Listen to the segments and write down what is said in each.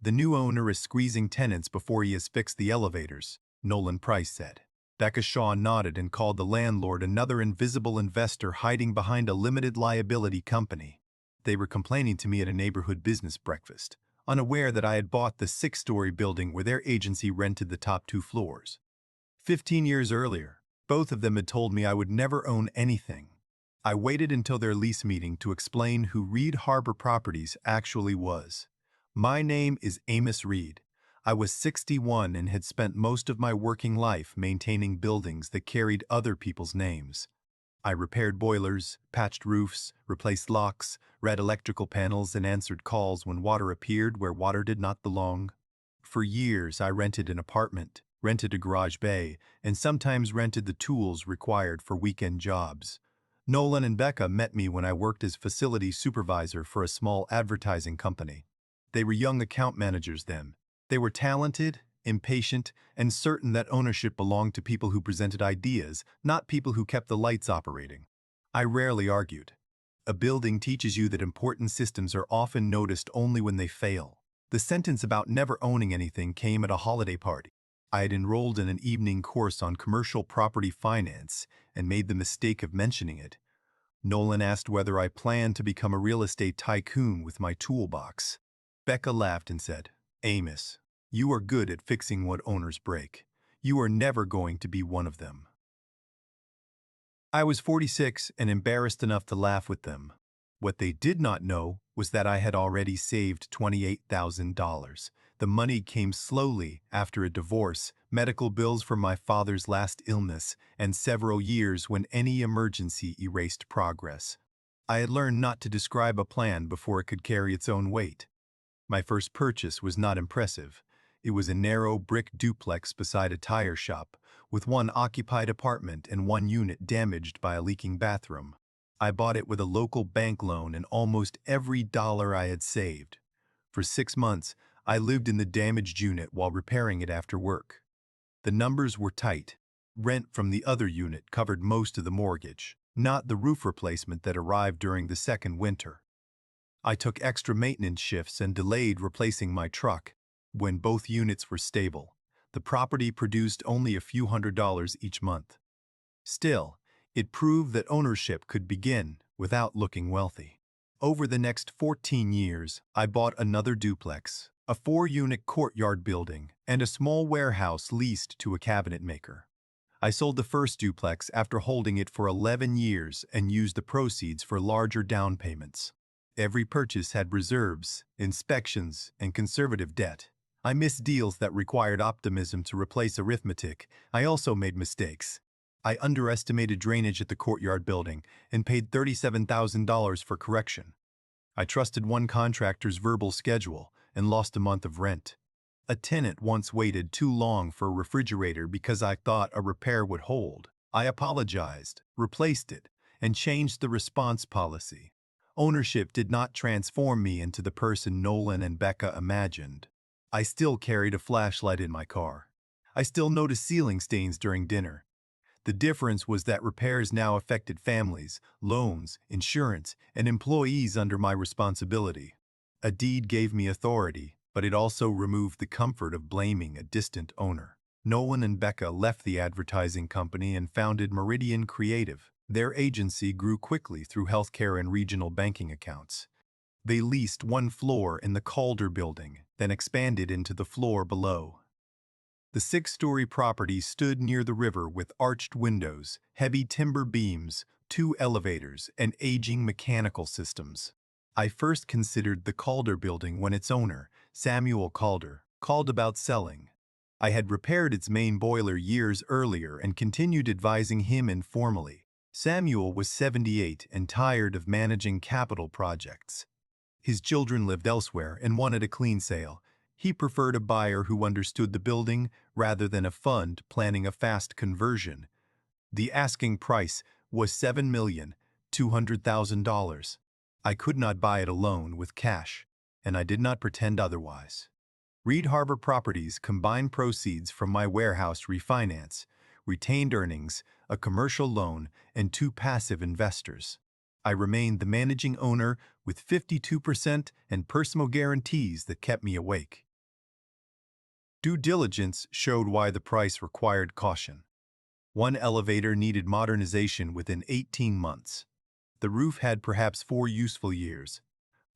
The new owner is squeezing tenants before he has fixed the elevators, Nolan Price said. Becca Shaw nodded and called the landlord another invisible investor hiding behind a limited liability company. They were complaining to me at a neighborhood business breakfast, unaware that I had bought the 6-story building where their agency rented the top 2 floors. 15 years earlier, both of them had told me I would never own anything. I waited until their lease meeting to explain who Reed Harbor Properties actually was. My name is Amos Reed. I was 61 and had spent most of my working life maintaining buildings that carried other people's names. I repaired boilers, patched roofs, replaced locks, read electrical panels, and answered calls when water appeared where water did not belong. For years, I rented an apartment, rented a garage bay, and sometimes rented the tools required for weekend jobs. Nolan and Becca met me when I worked as facility supervisor for a small advertising company. They were young account managers then. They were talented, impatient, and certain that ownership belonged to people who presented ideas, not people who kept the lights operating. I rarely argued. A building teaches you that important systems are often noticed only when they fail. The sentence about never owning anything came at a holiday party. I had enrolled in an evening course on commercial property finance and made the mistake of mentioning it. Nolan asked whether I planned to become a real estate tycoon with my toolbox. Becca laughed and said, "Amos, you are good at fixing what owners break. You are never going to be one of them." I was 46 and embarrassed enough to laugh with them. What they did not know was that I had already saved $28,000. The money came slowly after a divorce, medical bills from my father's last illness, and several years when any emergency erased progress. I had learned not to describe a plan before it could carry its own weight. My first purchase was not impressive. It was a narrow brick duplex beside a tire shop, with one occupied apartment and one unit damaged by a leaking bathroom. I bought it with a local bank loan and almost every dollar I had saved. For 6 months, I lived in the damaged unit while repairing it after work. The numbers were tight. Rent from the other unit covered most of the mortgage, not the roof replacement that arrived during the second winter. I took extra maintenance shifts and delayed replacing my truck. When both units were stable, the property produced only a few $100s each month. Still, it proved that ownership could begin without looking wealthy. Over the next 14 years, I bought another duplex, a 4-unit courtyard building, and a small warehouse leased to a cabinet maker. I sold the first duplex after holding it for 11 years and used the proceeds for larger down payments. Every purchase had reserves, inspections, and conservative debt. I missed deals that required optimism to replace arithmetic. I also made mistakes. I underestimated drainage at the courtyard building and paid $37,000 for correction. I trusted one contractor's verbal schedule and lost a month of rent. A tenant once waited too long for a refrigerator because I thought a repair would hold. I apologized, replaced it, and changed the response policy. Ownership did not transform me into the person Nolan and Becca imagined. I still carried a flashlight in my car. I still noticed ceiling stains during dinner. The difference was that repairs now affected families, loans, insurance, and employees under my responsibility. A deed gave me authority, but it also removed the comfort of blaming a distant owner. Nolan and Becca left the advertising company and founded Meridian Creative. Their agency grew quickly through healthcare and regional banking accounts. They leased one floor in the Calder building, then expanded into the floor below. The 6-story property stood near the river with arched windows, heavy timber beams, 2 elevators, and aging mechanical systems. I first considered the Calder building when its owner, Samuel Calder, called about selling. I had repaired its main boiler years earlier and continued advising him informally. Samuel was 78 and tired of managing capital projects. His children lived elsewhere and wanted a clean sale. He preferred a buyer who understood the building rather than a fund planning a fast conversion. The asking price was $7,200,000. I could not buy it alone with cash, and I did not pretend otherwise. Reed Harbor Properties combined proceeds from my warehouse refinance, retained earnings, a commercial loan, and 2 passive investors. I remained the managing owner with 52% and personal guarantees that kept me awake. Due diligence showed why the price required caution. One elevator needed modernization within 18 months. The roof had perhaps 4 useful years.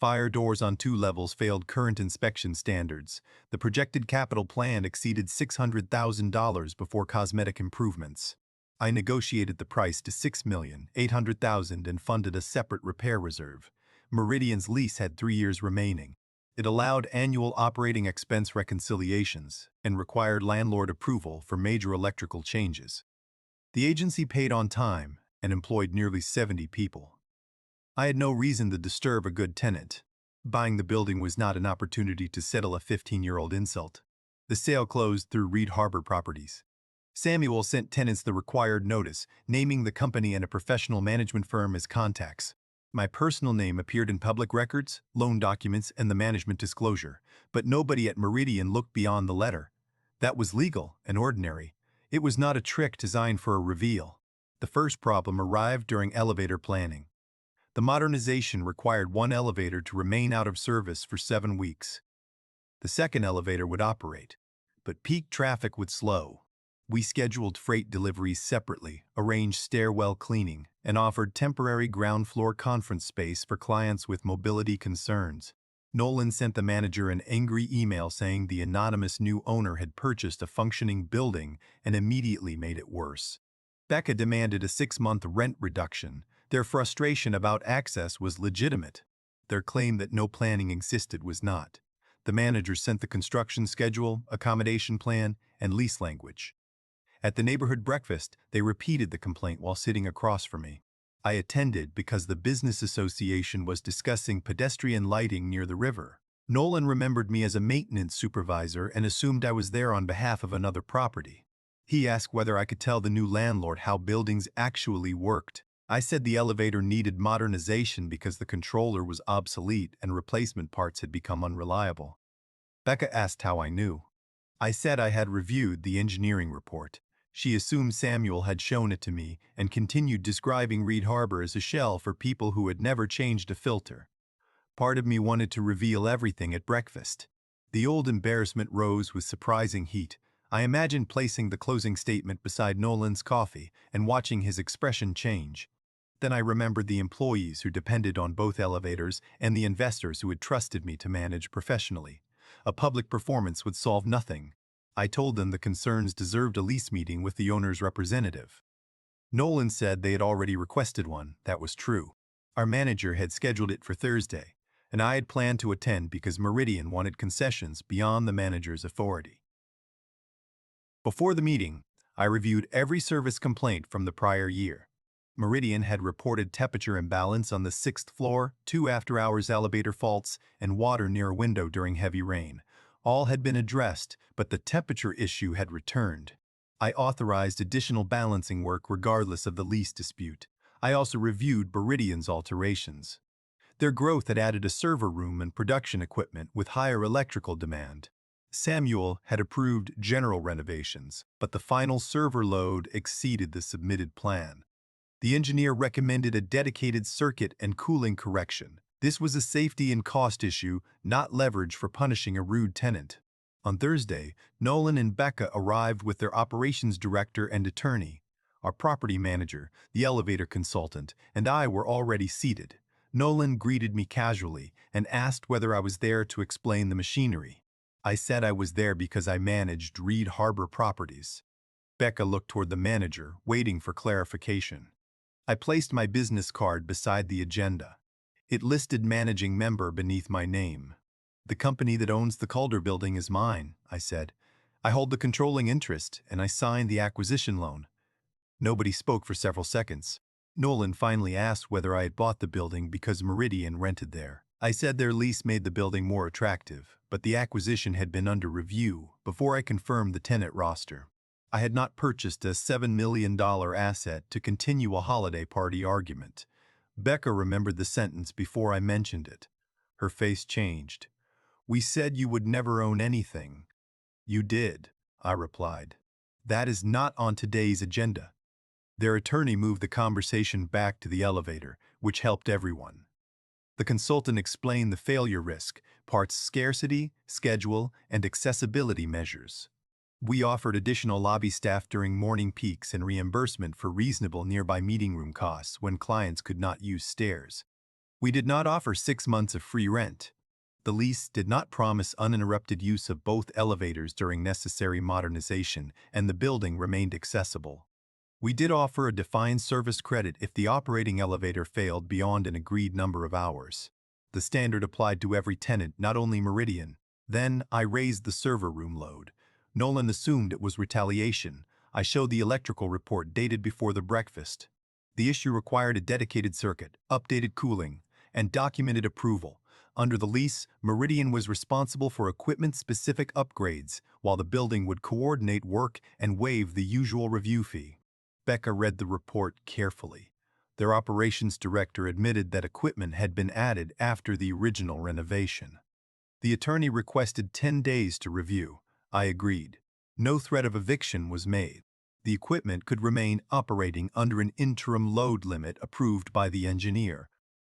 Fire doors on 2 levels failed current inspection standards. The projected capital plan exceeded $600,000 before cosmetic improvements. I negotiated the price to $6,800,000 and funded a separate repair reserve. Meridian's lease had 3 years remaining. It allowed annual operating expense reconciliations and required landlord approval for major electrical changes. The agency paid on time and employed nearly 70 people. I had no reason to disturb a good tenant. Buying the building was not an opportunity to settle a 15-year-old insult. The sale closed through Reed Harbor Properties. Samuel sent tenants the required notice, naming the company and a professional management firm as contacts. My personal name appeared in public records, loan documents, and the management disclosure, but nobody at Meridian looked beyond the letter. That was legal and ordinary. It was not a trick designed for a reveal. The first problem arrived during elevator planning. The modernization required one elevator to remain out of service for 7 weeks. The second elevator would operate, but peak traffic would slow. We scheduled freight deliveries separately, arranged stairwell cleaning, and offered temporary ground floor conference space for clients with mobility concerns. Nolan sent the manager an angry email saying the anonymous new owner had purchased a functioning building and immediately made it worse. Becca demanded a 6-month rent reduction. Their frustration about access was legitimate. Their claim that no planning existed was not. The manager sent the construction schedule, accommodation plan, and lease language. At the neighborhood breakfast, they repeated the complaint while sitting across from me. I attended because the business association was discussing pedestrian lighting near the river. Nolan remembered me as a maintenance supervisor and assumed I was there on behalf of another property. He asked whether I could tell the new landlord how buildings actually worked. I said the elevator needed modernization because the controller was obsolete and replacement parts had become unreliable. Becca asked how I knew. I said I had reviewed the engineering report. She assumed Samuel had shown it to me and continued describing Reed Harbor as a shell for people who had never changed a filter. Part of me wanted to reveal everything at breakfast. The old embarrassment rose with surprising heat. I imagined placing the closing statement beside Nolan's coffee and watching his expression change. Then I remembered the employees who depended on both elevators and the investors who had trusted me to manage professionally. A public performance would solve nothing. I told them the concerns deserved a lease meeting with the owner's representative. Nolan said they had already requested one. That was true. Our manager had scheduled it for Thursday, and I had planned to attend because Meridian wanted concessions beyond the manager's authority. Before the meeting, I reviewed every service complaint from the prior year. Meridian had reported temperature imbalance on the 6th floor, 2 after-hours elevator faults, and water near a window during heavy rain. All had been addressed, but the temperature issue had returned. I authorized additional balancing work regardless of the lease dispute. I also reviewed Meridian's alterations. Their growth had added a server room and production equipment with higher electrical demand. Samuel had approved general renovations, but the final server load exceeded the submitted plan. The engineer recommended a dedicated circuit and cooling correction. This was a safety and cost issue, not leverage for punishing a rude tenant. On Thursday, Nolan and Becca arrived with their operations director and attorney. Our property manager, the elevator consultant, and I were already seated. Nolan greeted me casually and asked whether I was there to explain the machinery. I said I was there because I managed Reed Harbor Properties. Becca looked toward the manager, waiting for clarification. I placed my business card beside the agenda. It listed managing member beneath my name. The company that owns the Calder building is mine, I said. I hold the controlling interest, and I signed the acquisition loan. Nobody spoke for several seconds. Nolan finally asked whether I had bought the building because Meridian rented there. I said their lease made the building more attractive, but the acquisition had been under review before I confirmed the tenant roster. I had not purchased a $7 million asset to continue a holiday party argument. Becca remembered the sentence before I mentioned it. Her face changed. We said you would never own anything. You did, I replied. That is not on today's agenda. Their attorney moved the conversation back to the elevator, which helped everyone. The consultant explained the failure risk, parts scarcity, schedule, and accessibility measures. We offered additional lobby staff during morning peaks and reimbursement for reasonable nearby meeting room costs when clients could not use stairs. We did not offer 6 months of free rent. The lease did not promise uninterrupted use of both elevators during necessary modernization, and the building remained accessible. We did offer a defined service credit if the operating elevator failed beyond an agreed number of hours. The standard applied to every tenant, not only Meridian. Then I raised the server room load. Nolan assumed it was retaliation. I showed the electrical report dated before the breakfast. The issue required a dedicated circuit, updated cooling, and documented approval. Under the lease, Meridian was responsible for equipment-specific upgrades, while the building would coordinate work and waive the usual review fee. Becca read the report carefully. Their operations director admitted that equipment had been added after the original renovation. The attorney requested 10 days to review. I agreed. No threat of eviction was made. The equipment could remain operating under an interim load limit approved by the engineer.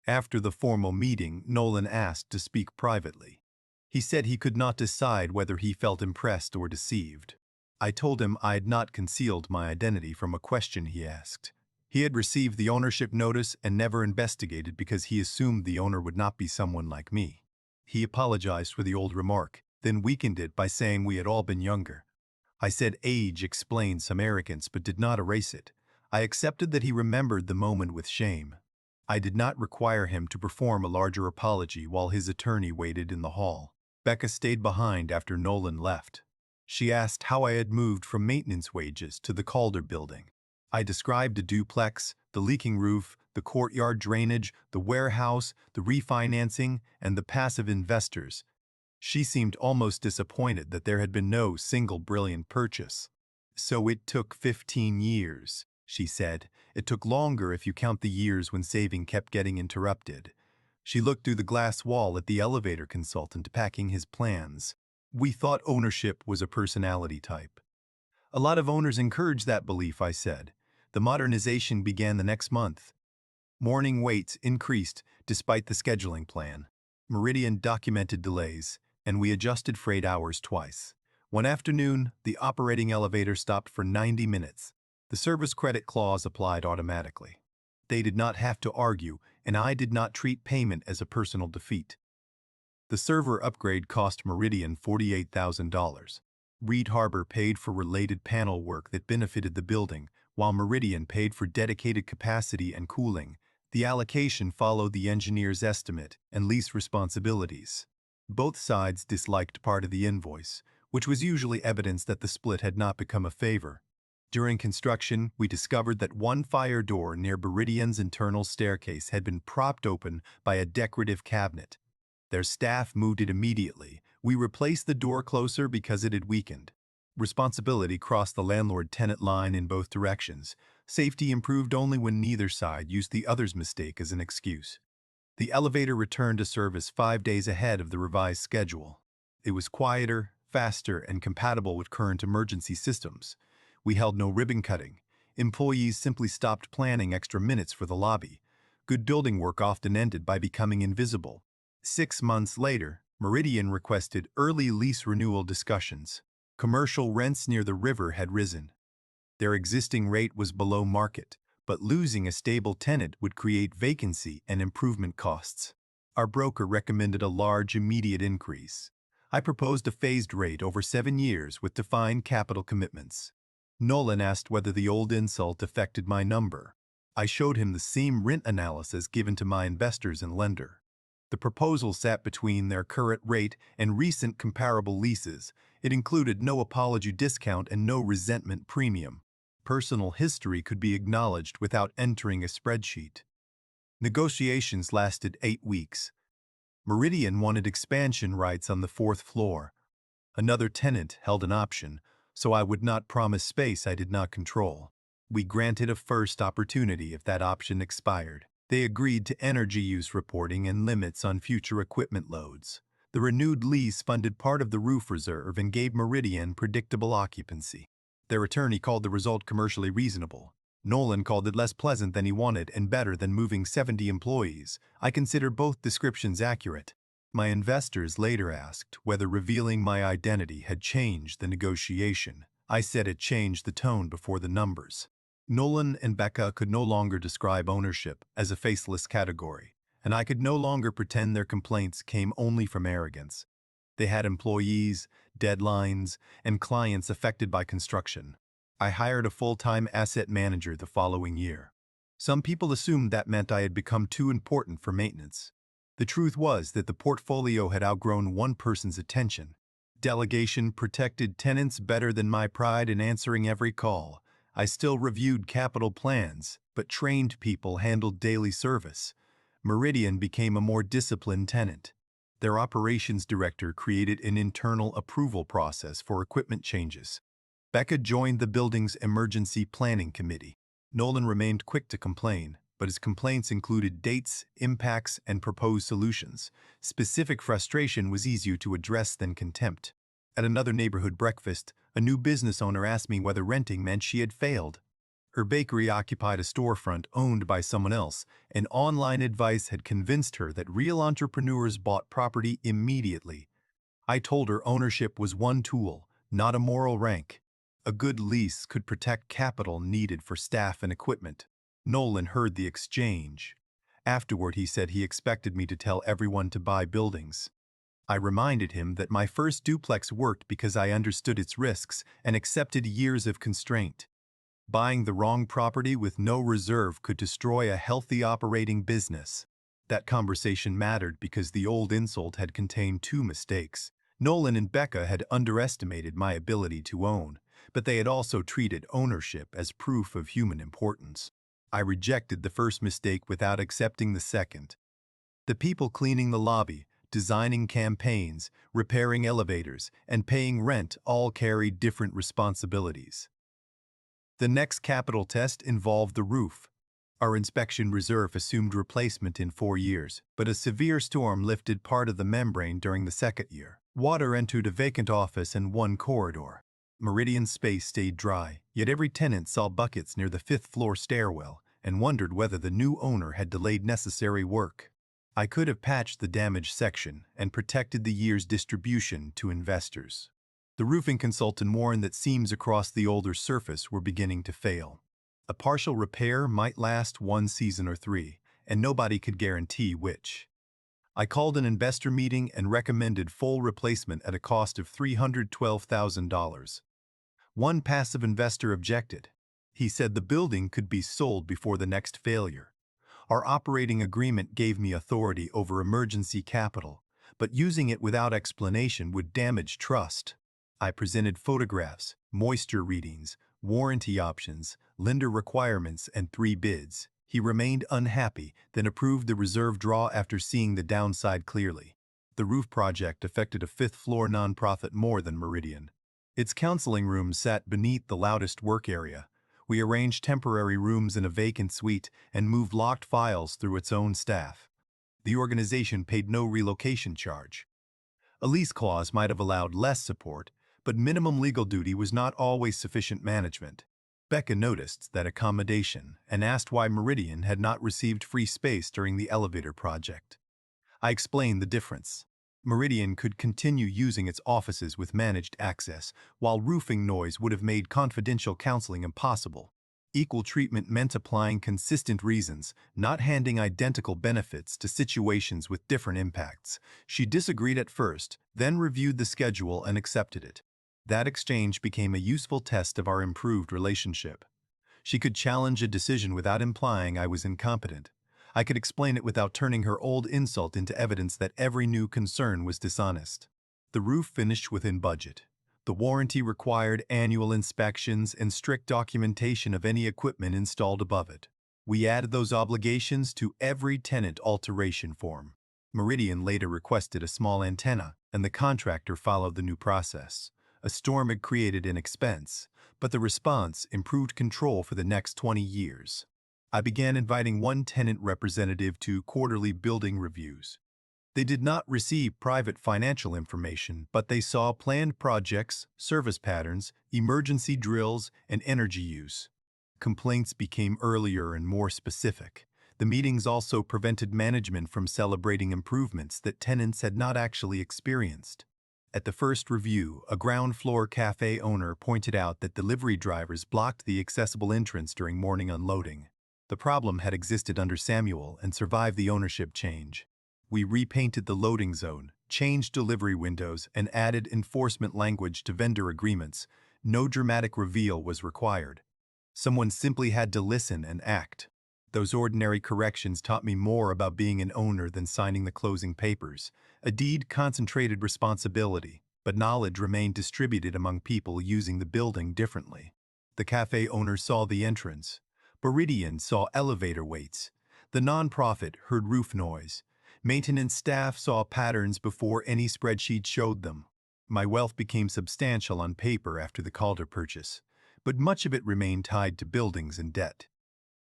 After the formal meeting, Nolan asked to speak privately. He said he could not decide whether he felt impressed or deceived. I told him I had not concealed my identity from a question he asked. He had received the ownership notice and never investigated because he assumed the owner would not be someone like me. He apologized for the old remark, then weakened it by saying we had all been younger. I said age explained some arrogance but did not erase it. I accepted that he remembered the moment with shame. I did not require him to perform a larger apology while his attorney waited in the hall. Becca stayed behind after Nolan left. She asked how I had moved from maintenance wages to the Calder building. I described the duplex, the leaking roof, the courtyard drainage, the warehouse, the refinancing, and the passive investors. She seemed almost disappointed that there had been no single brilliant purchase. So it took 15 years, she said. It took longer if you count the years when saving kept getting interrupted. She looked through the glass wall at the elevator consultant packing his plans. We thought ownership was a personality type. A lot of owners encourage that belief, I said. The modernization began the next month. Morning waits increased despite the scheduling plan. Meridian documented delays, and we adjusted freight hours twice. One afternoon, the operating elevator stopped for 90 minutes. The service credit clause applied automatically. They did not have to argue, and I did not treat payment as a personal defeat. The server upgrade cost Meridian $48,000. Reed Harbor paid for related panel work that benefited the building, while Meridian paid for dedicated capacity and cooling. The allocation followed the engineer's estimate and lease responsibilities. Both sides disliked part of the invoice, which was usually evidence that the split had not become a favor. During construction, we discovered that one fire door near Meridian's internal staircase had been propped open by a decorative cabinet. Their staff moved it immediately. We replaced the door closer because it had weakened. Responsibility crossed the landlord-tenant line in both directions. Safety improved only when neither side used the other's mistake as an excuse. The elevator returned to service 5 days ahead of the revised schedule. It was quieter, faster, and compatible with current emergency systems. We held no ribbon cutting. Employees simply stopped planning extra minutes for the lobby. Good building work often ended by becoming invisible. 6 months later, Meridian requested early lease renewal discussions. Commercial rents near the river had risen. Their existing rate was below market, but losing a stable tenant would create vacancy and improvement costs. Our broker recommended a large immediate increase. I proposed a phased rate over 7 years with defined capital commitments. Nolan asked whether the old insult affected my number. I showed him the same rent analysis given to my investors and lender. The proposal sat between their current rate and recent comparable leases. It included no apology discount and no resentment premium. Personal history could be acknowledged without entering a spreadsheet. Negotiations lasted 8 weeks. Meridian wanted expansion rights on the 4th floor. Another tenant held an option, so I would not promise space I did not control. We granted a first opportunity if that option expired. They agreed to energy use reporting and limits on future equipment loads. The renewed lease funded part of the roof reserve and gave Meridian predictable occupancy. Their attorney called the result commercially reasonable. Nolan called it less pleasant than he wanted and better than moving 70 employees. I consider both descriptions accurate. My investors later asked whether revealing my identity had changed the negotiation. I said it changed the tone before the numbers. Nolan and Becca could no longer describe ownership as a faceless category, and I could no longer pretend their complaints came only from arrogance. They had employees, deadlines, and clients affected by construction. I hired a full-time asset manager the following year. Some people assumed that meant I had become too important for maintenance. The truth was that the portfolio had outgrown one person's attention. Delegation protected tenants better than my pride in answering every call. I still reviewed capital plans, but trained people handled daily service. Meridian became a more disciplined tenant. Their operations director created an internal approval process for equipment changes. Becca joined the building's emergency planning committee. Nolan remained quick to complain, but his complaints included dates, impacts, and proposed solutions. Specific frustration was easier to address than contempt. At another neighborhood breakfast, a new business owner asked me whether renting meant she had failed. Her bakery occupied a storefront owned by someone else, and online advice had convinced her that real entrepreneurs bought property immediately. I told her ownership was one tool, not a moral rank. A good lease could protect capital needed for staff and equipment. Nolan heard the exchange. Afterward, he said he expected me to tell everyone to buy buildings. I reminded him that my first duplex worked because I understood its risks and accepted years of constraint. Buying the wrong property with no reserve could destroy a healthy operating business. That conversation mattered because the old insult had contained two mistakes. Nolan and Becca had underestimated my ability to own, but they had also treated ownership as proof of human importance. I rejected the first mistake without accepting the second. The people cleaning the lobby, designing campaigns, repairing elevators, and paying rent all carried different responsibilities. The next capital test involved the roof. Our inspection reserve assumed replacement in 4 years, but a severe storm lifted part of the membrane during the second year. Water entered a vacant office and one corridor. Meridian's space stayed dry, yet every tenant saw buckets near the 5th-floor stairwell and wondered whether the new owner had delayed necessary work. I could have patched the damaged section and protected the year's distribution to investors. The roofing consultant warned that seams across the older surface were beginning to fail. A partial repair might last 1 season or 3, and nobody could guarantee which. I called an investor meeting and recommended full replacement at a cost of $312,000. One passive investor objected. He said the building could be sold before the next failure. Our operating agreement gave me authority over emergency capital, but using it without explanation would damage trust. I presented photographs, moisture readings, warranty options, lender requirements, and 3 bids. He remained unhappy, then approved the reserve draw after seeing the downside clearly. The roof project affected a 5th-floor nonprofit more than Meridian. Its counseling room sat beneath the loudest work area. We arranged temporary rooms in a vacant suite and moved locked files through its own staff. The organization paid no relocation charge. A lease clause might have allowed less support, but minimum legal duty was not always sufficient management. Becca noticed that accommodation and asked why Meridian had not received free space during the elevator project. I explained the difference. Meridian could continue using its offices with managed access, while roofing noise would have made confidential counseling impossible. Equal treatment meant applying consistent reasons, not handing identical benefits to situations with different impacts. She disagreed at first, then reviewed the schedule and accepted it. That exchange became a useful test of our improved relationship. She could challenge a decision without implying I was incompetent. I could explain it without turning her old insult into evidence that every new concern was dishonest. The roof finished within budget. The warranty required annual inspections and strict documentation of any equipment installed above it. We added those obligations to every tenant alteration form. Meridian later requested a small antenna, and the contractor followed the new process. A storm had created an expense, but the response improved control for the next 20 years. I began inviting one tenant representative to quarterly building reviews. They did not receive private financial information, but they saw planned projects, service patterns, emergency drills, and energy use. Complaints became earlier and more specific. The meetings also prevented management from celebrating improvements that tenants had not actually experienced. At the first review, a ground-floor cafe owner pointed out that delivery drivers blocked the accessible entrance during morning unloading. The problem had existed under Samuel and survived the ownership change. We repainted the loading zone, changed delivery windows, and added enforcement language to vendor agreements. No dramatic reveal was required. Someone simply had to listen and act. Those ordinary corrections taught me more about being an owner than signing the closing papers. A deed concentrated responsibility, but knowledge remained distributed among people using the building differently. The cafe owner saw the entrance. Meridian saw elevator waits. The nonprofit heard roof noise. Maintenance staff saw patterns before any spreadsheet showed them. My wealth became substantial on paper after the Calder purchase, but much of it remained tied to buildings and debt.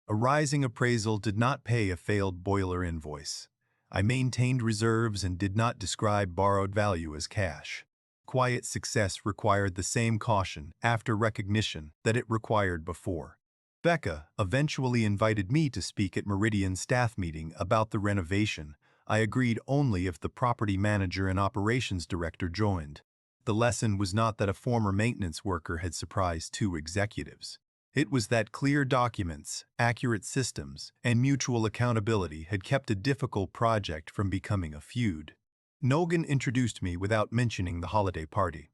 A rising appraisal did not pay a failed boiler invoice. I maintained reserves and did not describe borrowed value as cash. Quiet success required the same caution after recognition that it required before. Becca eventually invited me to speak at Meridian's staff meeting about the renovation. I agreed only if the property manager and operations director joined. The lesson was not that a former maintenance worker had surprised two executives. It was that clear documents, accurate systems, and mutual accountability had kept a difficult project from becoming a feud. Nogan introduced me without mentioning the holiday party.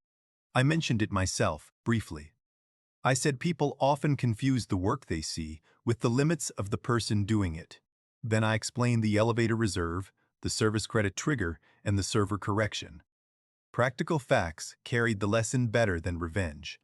I mentioned it myself, briefly. I said people often confuse the work they see with the limits of the person doing it. Then I explained the elevator reserve, the service credit trigger, and the server correction. Practical facts carried the lesson better than revenge.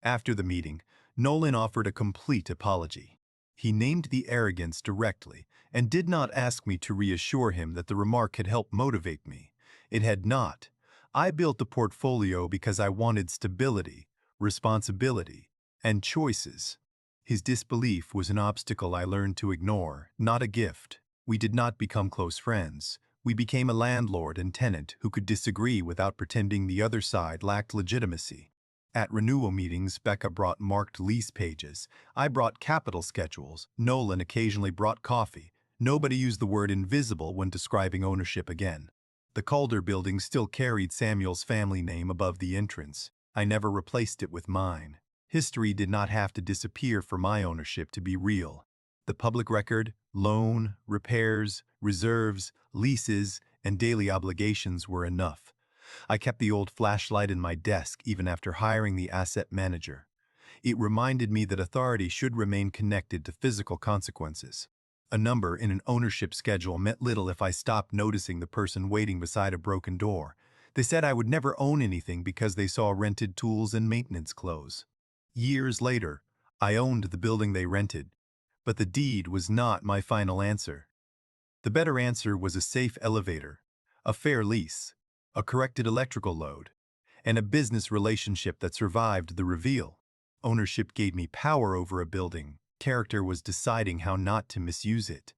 After the meeting, Nolan offered a complete apology. He named the arrogance directly and did not ask me to reassure him that the remark had helped motivate me. It had not. I built the portfolio because I wanted stability, responsibility, and choices. His disbelief was an obstacle I learned to ignore, not a gift. We did not become close friends. We became a landlord and tenant who could disagree without pretending the other side lacked legitimacy. At renewal meetings, Becca brought marked lease pages. I brought capital schedules. Nolan occasionally brought coffee. Nobody used the word invisible when describing ownership again. The Calder building still carried Samuel's family name above the entrance. I never replaced it with mine. History did not have to disappear for my ownership to be real. The public record, loan, repairs, reserves, leases, and daily obligations were enough. I kept the old flashlight in my desk even after hiring the asset manager. It reminded me that authority should remain connected to physical consequences. A number in an ownership schedule meant little if I stopped noticing the person waiting beside a broken door. They said I would never own anything because they saw rented tools and maintenance clothes. Years later, I owned the building they rented, but the deed was not my final answer. The better answer was a safe elevator, a fair lease, a corrected electrical load, and a business relationship that survived the reveal. Ownership gave me power over a building. Character was deciding how not to misuse it.